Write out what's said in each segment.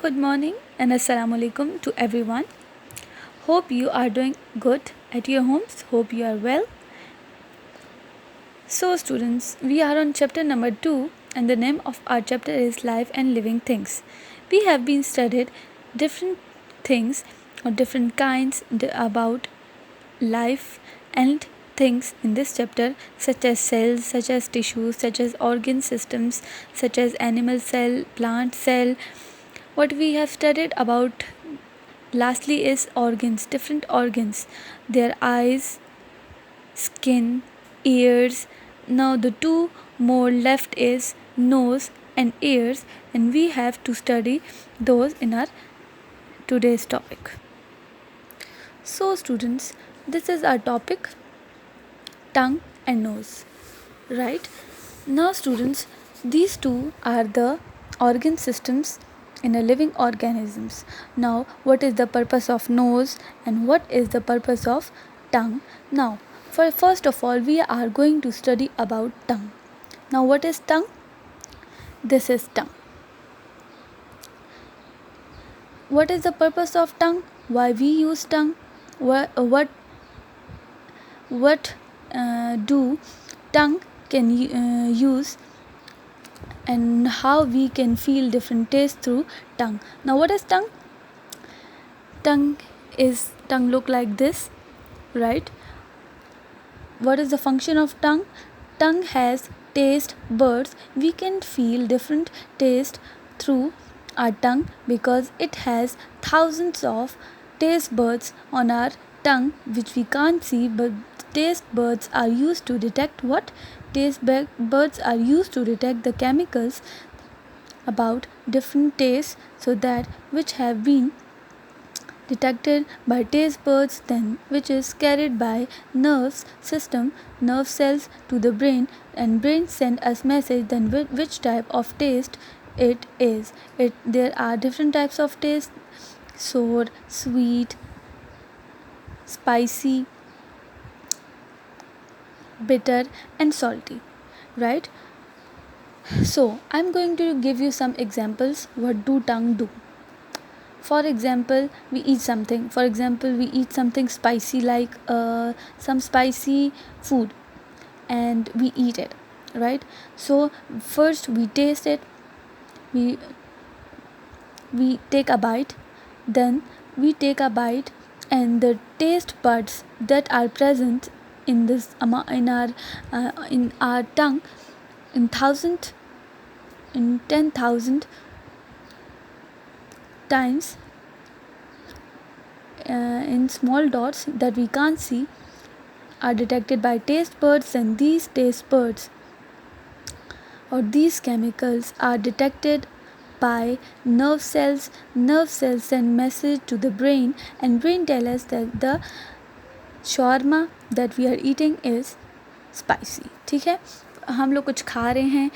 Good morning and assalamu alaikum to everyone. Hope you are doing good at your homes. Hope you are well. So students, we are on chapter number 2 and the name of our chapter is Life and Living Things. We have been studied different things or different kinds about life and things in this chapter, such as cells, such as tissues, such as organ systems, such as animal cell, plant cell. What we have studied about lastly is organs, different organs, their eyes, skin, ears. Now the two more left is nose and ears, and we have to study those in our today's topic. So students, this is our topic, tongue and nose, right? Now students, these two are the organ systems in a living organisms. Now what is the purpose of nose and what is the purpose of tongue? Now first of all we are going to study about tongue. Now what is tongue? This is tongue. What is the purpose of tongue? Why we use tongue? What do tongue can use, and how we can feel different tastes through tongue. Now what is tongue? Tongue look like this, right? What is the function of tongue? Tongue has taste buds. We can feel different taste through our tongue because it has thousands of taste buds on our tongue which we can't see, but taste buds are used to detect what? Taste buds are used to detect the chemicals about different tastes, so that which have been detected by taste buds, then which is carried by nerve cells to the brain, and brain send us message then which type of taste it is. There are different types of taste: sour, sweet, spicy, bitter and salty, right? So I'm going to give you some examples. What do tongue do? For example, we eat something. For example, we eat something spicy, like some spicy food, and we eat it, right? So first we taste it, we take a bite, then we take a bite, and the taste buds that are present in this in our tongue in 10,000 times in small dots that we can't see are detected by taste buds, and these taste buds or these chemicals are detected by nerve cells. Nerve cells send message to the brain, and brain tell us that the shawarma that we are eating is spicy. ठीक है, हम लोग कुछ खा रहे हैं,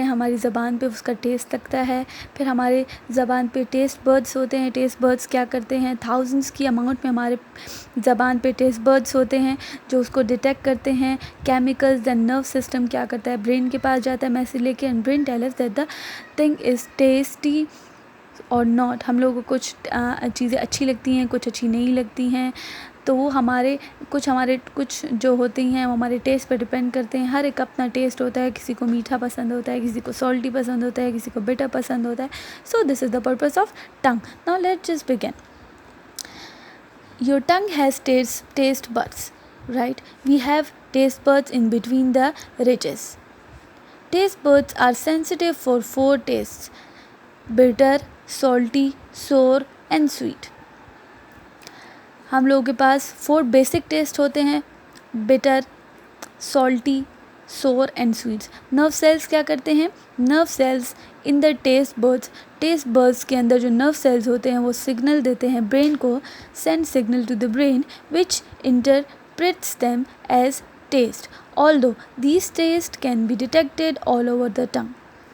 हमारी ज़बान पे उसका टेस्ट लगता है, फिर हमारे ज़बान पे टेस्ट बर्ड्स होते हैं. टेस्ट बर्ड्स क्या करते हैं? थाउजेंड्स की अमाउंट में हमारे ज़बान पे टेस्ट बर्ड्स होते हैं जो उसको डिटेक्ट करते हैं केमिकल्स. दैन नर्व सिस्टम क्या करता है? ब्रेन के पास जाता है मैसेज लेके, and brain tell us that the thing is tasty और नॉट. हम लोगों को कुछ चीज़ें अच्छी लगती हैं, कुछ अच्छी नहीं लगती हैं, तो वो हमारे कुछ जो होती हैं वो हमारे टेस्ट पर डिपेंड करते हैं. हर एक अपना टेस्ट होता है, किसी को मीठा पसंद होता है, किसी को सॉल्टी पसंद होता है, किसी को बिटर पसंद होता है. So this is the purpose of tongue. Now let's just begin. Your tongue has taste buds, right? We have taste buds in between the ridges. Taste buds are sensitive for 4 tastes: bitter, salty, sour and sweet. हम लोगों के पास 4 basic test होते हैं: bitter, salty, सोर and sweets. Nerve cells क्या करते हैं? Nerve cells in the taste buds के अंदर जो नर्व सेल्स होते हैं वो सिग्नल देते हैं ब्रेन को, send signal to the brain which interprets them as taste. Although these taste can be detected all over the tongue.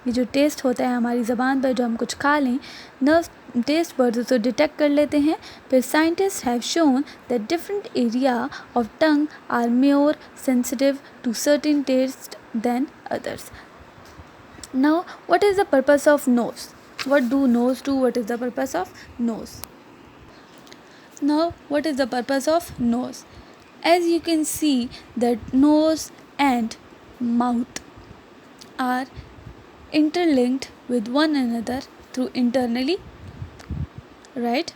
ये जो टेस्ट होता है हमारी ज़बान पर, जो हम कुछ खा लें, नर्व टेस्ट बर्ड्स उसको डिटेक्ट कर लेते हैं. फिर scientist have shown that different area of tongue are more sensitive to certain taste than others. Now what is the purpose of nose? What do nose do? What is the purpose of nose? Now, what is the purpose of nose? As you can see that nose and mouth are interlinked with one another through internally, right?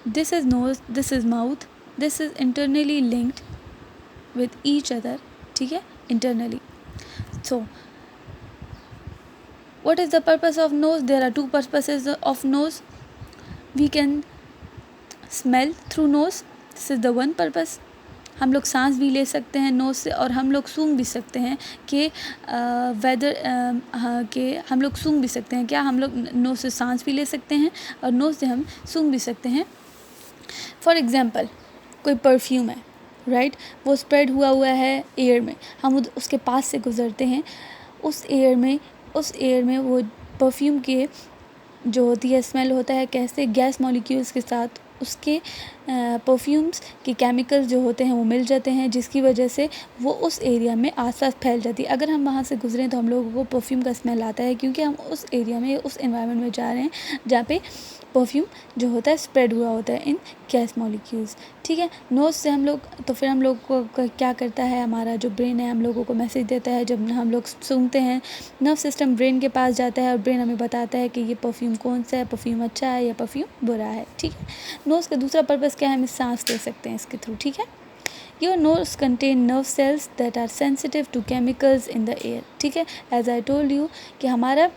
This is nose, this is mouth, this is internally linked with each other, ठीक है, internally. So what is the purpose of nose? There are two purposes of nose. We can smell through nose. This is the one purpose. हम लोग सांस भी ले सकते हैं nose से, और हम लोग सूंघ भी सकते हैं कि वेदर कि हम लोग सूंघ भी सकते हैं, क्या हम लोग नोज़ से सांस भी ले सकते हैं और नोज़ से हम सूंघ भी सकते हैं. फॉर एग्ज़ाम्पल, कोई परफ्यूम है, राइट, वो स्प्रेड हुआ है एयर में, हम उसके पास से गुज़रते हैं, उस एयर में वो परफ्यूम के जो होती है स्मेल होता है कैसे, गैस मॉलिक्यूल्स के साथ उसके परफ्यूम्स के केमिकल्स जो होते हैं वो मिल जाते हैं, जिसकी वजह से वो उस एरिया में आसपास फैल जाती है. अगर हम वहाँ से गुजरें तो हम लोगों को परफ्यूम का स्मेल आता है, क्योंकि हम उस एरिया में, उस एनवायरनमेंट में जा रहे हैं जहाँ पे परफ्यूम जो होता है स्प्रेड हुआ होता है इन गैस मॉलिक्यूल्स, ठीक है. नोज़ से हम लोग, तो फिर हम लोग को क्या करता है, हमारा जो ब्रेन है हम लोगों को मैसेज देता है. जब हम लोग सूंघते हैं, नर्व सिस्टम ब्रेन के पास जाता है और ब्रेन हमें बताता है कि ये परफ्यूम कौन सा है, परफ्यूम अच्छा है या परफ्यूम बुरा है, ठीक है. नोज़ का दूसरा पर्पज़ क्या है, हम सांस ले सकते हैं इसके थ्रू, ठीक है. Your nose contain nerve cells that are sensitive to chemicals in the air, ठीक है. As I told you कि हमारा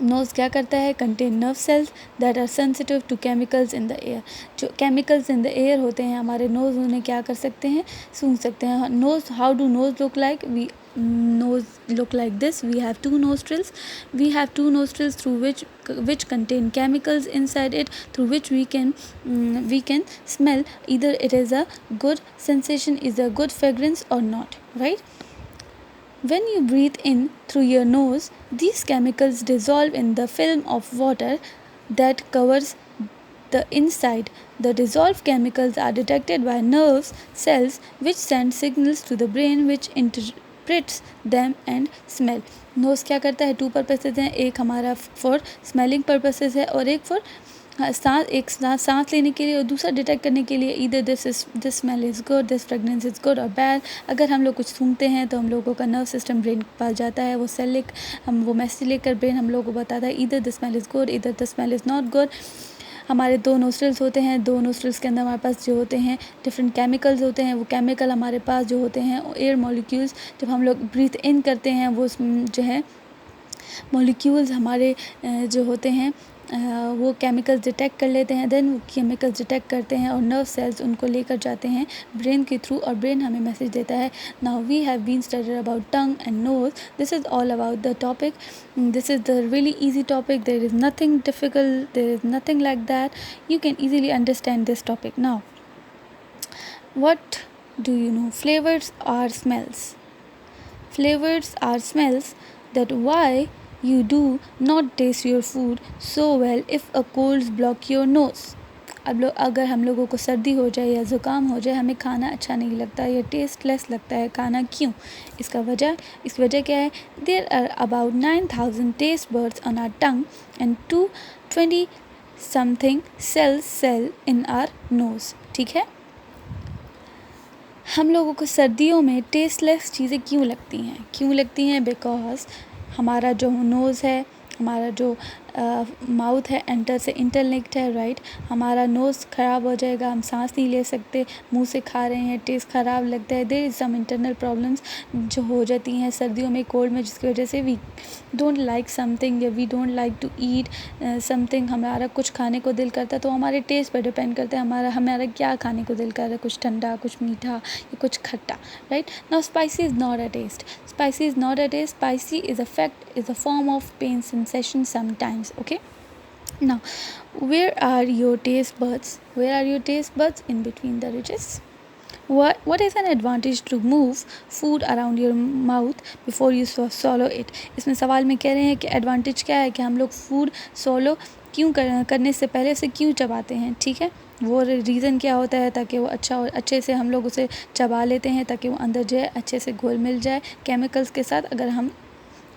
नोज़ क्या करता है, contain nerve cells that are sensitive to chemicals in the air. जो केमिकल्स इन द एयर होते हैं हमारे नोज़ उन्हें क्या कर सकते हैं, सूंघ सकते हैं. Nose, how do nose look like? We nose look like this. We have two nostrils through which contain chemicals inside it, through which we can smell either it is a good sensation, is a good fragrance or not, right? When you breathe in through your nose, these chemicals dissolve in the film of water that covers the inside. The dissolved chemicals are detected by nerve cells which send signals to the brain which interprets them and smell. Nose क्या करता है, to purposes हैं, एक हमारा for smelling purposes है और एक for सांस लेने के लिए और दूसरा डिटेक्ट करने के लिए. Either this smell is good, this fragrance is good और बैड. अगर हम लोग कुछ सूंघते हैं तो हम लोगों का नर्व सिस्टम ब्रेन के पास जाता है, वो सेल हम वो मैसेज लेकर ब्रेन हम लोगों को बताता है either the smell is good, either the smell is not good. हमारे दो नोस्ट्रल्स होते हैं, दो नोस्ट्रल्स के अंदर हमारे पास जो होते हैं डिफरेंट केमिकल्स होते हैं. वो केमिकल हमारे पास जो होते हैं एयर मॉलिक्यूल्स, जब हम लोग ब्रीथ इन करते हैं वो जो है मॉलिक्यूल्स हमारे जो होते हैं वो केमिकल्स डिटेक्ट कर लेते हैं. देन वो केमिकल्स डिटेक्ट करते हैं और नर्व सेल्स उनको लेकर जाते हैं ब्रेन के थ्रू और ब्रेन हमें मैसेज देता है. Now we have been studied about tongue and nose. This is all about the topic. This is the really easy topic. There is nothing difficult, there is nothing like that. You can easily understand this topic. Now, what do you know? Flavors are smells. Flavors are smells that why you do not taste your food so well if a colds block your nose. अगर हम लोगों को सर्दी हो जाए या ज़ुकाम हो जाए, हमें खाना अच्छा नहीं लगता या टेस्टलेस लगता है खाना. क्यों? इसकी वजह क्या है? There are about 9,000 taste buds on our tongue and 220 something cells in our nose, ठीक है. हम लोगों को सर्दियों में टेस्टलेस चीज़ें क्यों लगती हैं? बिकॉज हमारा जो नोज़ है, हमारा जो माउथ है एंटर से इंटरलिंक्ड है, राइट. हमारा नोज़ ख़राब हो जाएगा, हम सांस नहीं ले सकते, मुंह से खा रहे हैं, टेस्ट ख़राब लगता है. There is some internal problems जो हो जाती हैं सर्दियों में, कोल्ड में, जिसकी वजह से वी डोंट लाइक समथिंग या we don't like to eat something. हमारा कुछ खाने को दिल करता है तो हमारे टेस्ट पर डिपेंड करता है हमारा क्या खाने को दिल कर रहा है, कुछ ठंडा, कुछ मीठा या कुछ खट्टा, right. Now spicy is not a taste. Spicy is a form of pain sensation sometimes. Okay, now where are your taste buds in between the ridges? What is an advantage to move food around your mouth before you swallow it? इसमें सवाल में कह रहे हैं कि advantage क्या है कि हम लोग फूड swallow क्यों करने से पहले उसे क्यों चबाते हैं, ठीक है. वो रीज़न क्या होता है, ताकि वो अच्छे से हम लोग उसे चबा लेते हैं, ताकि वो अंदर जाए, अच्छे से घुल मिल जाए केमिकल्स के साथ. अगर हम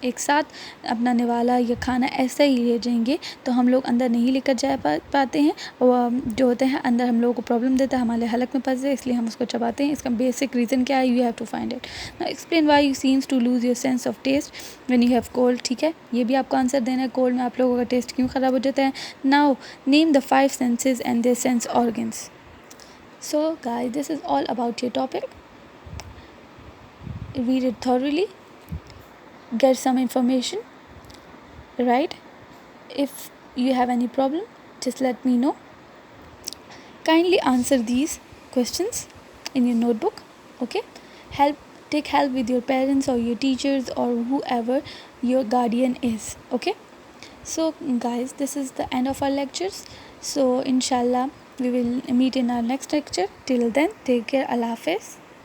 एक साथ अपना निवाला या खाना ऐसा ही ले जाएंगे तो हम लोग अंदर नहीं लेकर जा पाते हैं, और जो होते हैं अंदर हम लोगों को प्रॉब्लम देता है, हमारे हलक में फंस जाए, इसलिए हम उसको चबाते हैं। इसका बेसिक रीज़न क्या है, you have to find it. Now explain why you seems to lose your sense of taste when you have cold. ठीक है, ये भी आपको आंसर देना है, कोल्ड में आप लोगों का टेस्ट क्यों ख़राब हो जाता है। Now name the 5 senses and their sense organs. So guys, this is all about your topic. Read it thoroughly, get some information, right? If you have any problem, just let me know. Kindly answer these questions in your notebook, okay? Take help with your parents or your teachers or whoever your guardian is, okay? So guys, this is the end of our lectures. So inshallah we will meet in our next lecture. Till then, take care. Allah Hafiz.